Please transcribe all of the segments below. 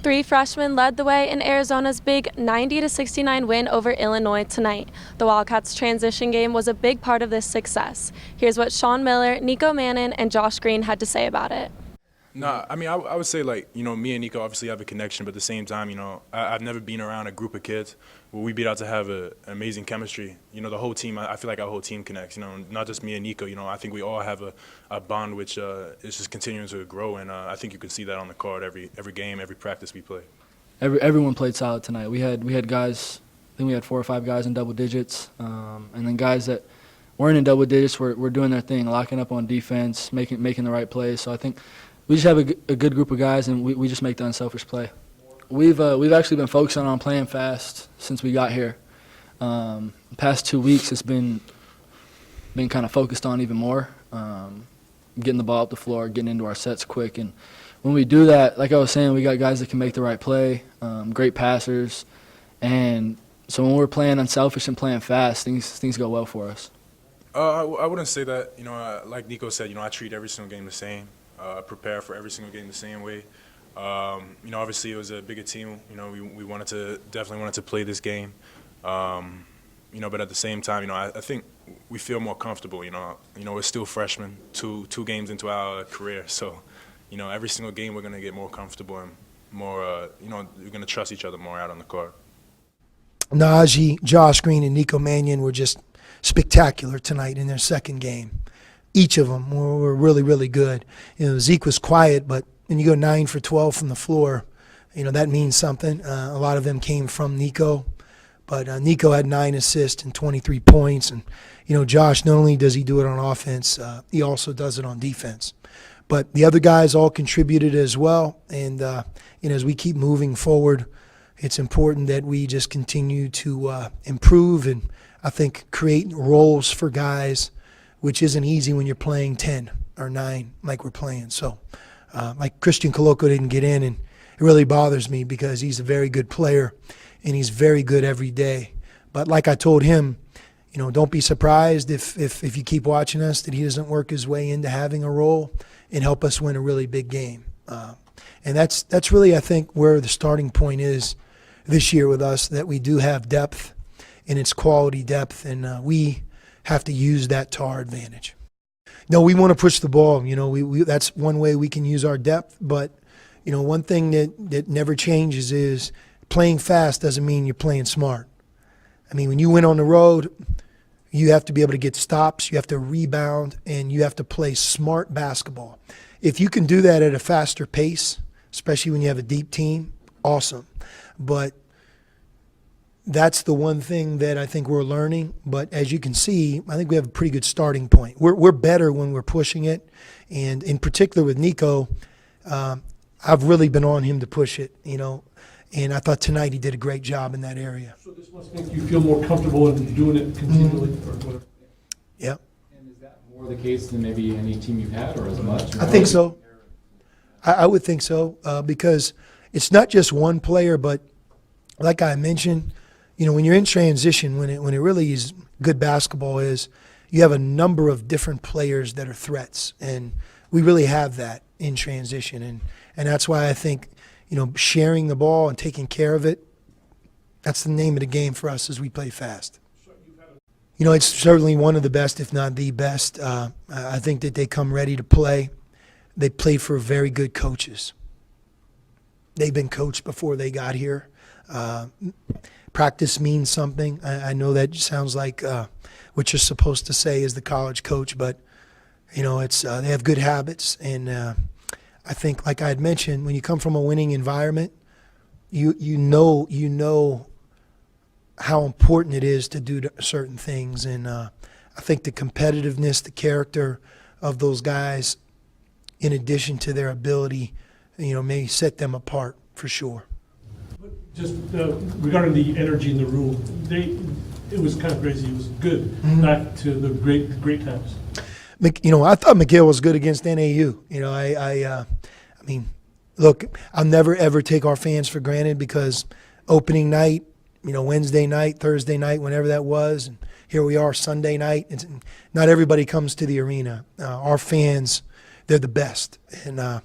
Three freshmen led the way in Arizona's big 90-69 win over Illinois tonight. The Wildcats' transition game was a big part of this success. Here's what Sean Miller, Nico Mannion, and Josh Green had to say about it. No, I mean, I would say, like, me and Nico obviously have a connection, but at the same time, I've never been around a group of kids where we beat out to have an amazing chemistry. The whole team, I feel like our whole team connects, not just me and Nico. I think we all have a bond which is just continuing to grow, and I think you can see that on the court every game, every practice we play. Everyone played solid tonight. We had guys, I think we had 4 or 5 guys in double digits, and then guys that weren't in double digits were doing their thing, locking up on defense, making the right plays. So I think we just have a good group of guys, and we just make the unselfish play. We've actually been focusing on playing fast since we got here. The past 2 weeks, it's been kind of focused on even more, getting the ball up the floor, getting into our sets quick. And when we do that, like I was saying, we got guys that can make the right play, great passers. And so when we're playing unselfish and playing fast, things go well for us. I wouldn't say that. Like Nico said, I treat every single game the same. Prepare for every single game the same way. Obviously it was a bigger team. We definitely wanted to play this game. But at the same time, I think we feel more comfortable. We're still freshmen, two games into our career. So, every single game we're gonna get more comfortable and more. We're gonna trust each other more out on the court. Najee, Josh Green, and Nico Mannion were just spectacular tonight in their second game. Each of them were really, really good. Zeke was quiet, but when you go 9 for 12 from the floor, that means something. A lot of them came from Nico, but Nico had 9 assists and 23 points. And, Josh, not only does he do it on offense, he also does it on defense. But the other guys all contributed as well. And, as we keep moving forward, it's important that we just continue to improve and, I think, create roles for guys, which isn't easy when you're playing 10 or 9 like we're playing. So, like Christian Coloco didn't get in, and it really bothers me because he's a very good player, and he's very good every day. But like I told him, don't be surprised if you keep watching us that he doesn't work his way into having a role and help us win a really big game. And that's really, I think, where the starting point is this year with us, that we do have depth, and it's quality depth, and we have to use that to our advantage. No, we want to push the ball. That's one way we can use our depth. But, one thing that never changes is playing fast doesn't mean you're playing smart. I mean, when you win on the road, you have to be able to get stops, you have to rebound, and you have to play smart basketball. If you can do that at a faster pace, especially when you have a deep team, awesome. But that's the one thing that I think we're learning. But as you can see, I think we have a pretty good starting point. We're better when we're pushing it. And in particular with Nico, I've really been on him to push it, And I thought tonight he did a great job in that area. So this must make you feel more comfortable in doing it continually? Or whatever. Yeah. And is that more the case than maybe any team you've had, or as much? I think so. I would think so, because it's not just one player, but like I mentioned, when you're in transition, when it really is good basketball is, you have a number of different players that are threats, and we really have that in transition, and that's why I think, sharing the ball and taking care of it, that's the name of the game for us as we play fast. It's certainly one of the best, if not the best. I think that they come ready to play. They play for very good coaches. They've been coached before they got here. Practice means something. I know that sounds like what you're supposed to say as the college coach, but it's they have good habits, and I think, like I had mentioned, when you come from a winning environment, you know how important it is to do certain things, and I think the competitiveness, the character of those guys, in addition to their ability, may set them apart for sure. Just regarding the energy in the room, it was kind of crazy. It was good. Back to the great times. I thought McKale was good against NAU. I mean, look, I'll never ever take our fans for granted, because opening night, Wednesday night, Thursday night, whenever that was, and here we are Sunday night. Not everybody comes to the arena. Our fans, they're the best, and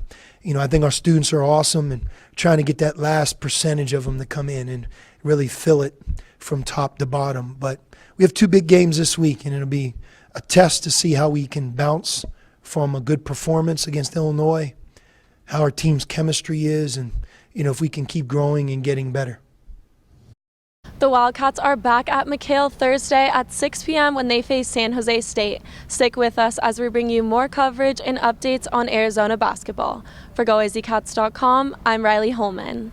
I think our students are awesome and trying to get that last percentage of them to come in and really fill it from top to bottom. But we have 2 big games this week, and it'll be a test to see how we can bounce from a good performance against Illinois, how our team's chemistry is, and, if we can keep growing and getting better. The Wildcats are back at McKale Thursday at 6 p.m. when they face San Jose State. Stick with us as we bring you more coverage and updates on Arizona basketball. For GoAZCats.com, I'm Riley Holman.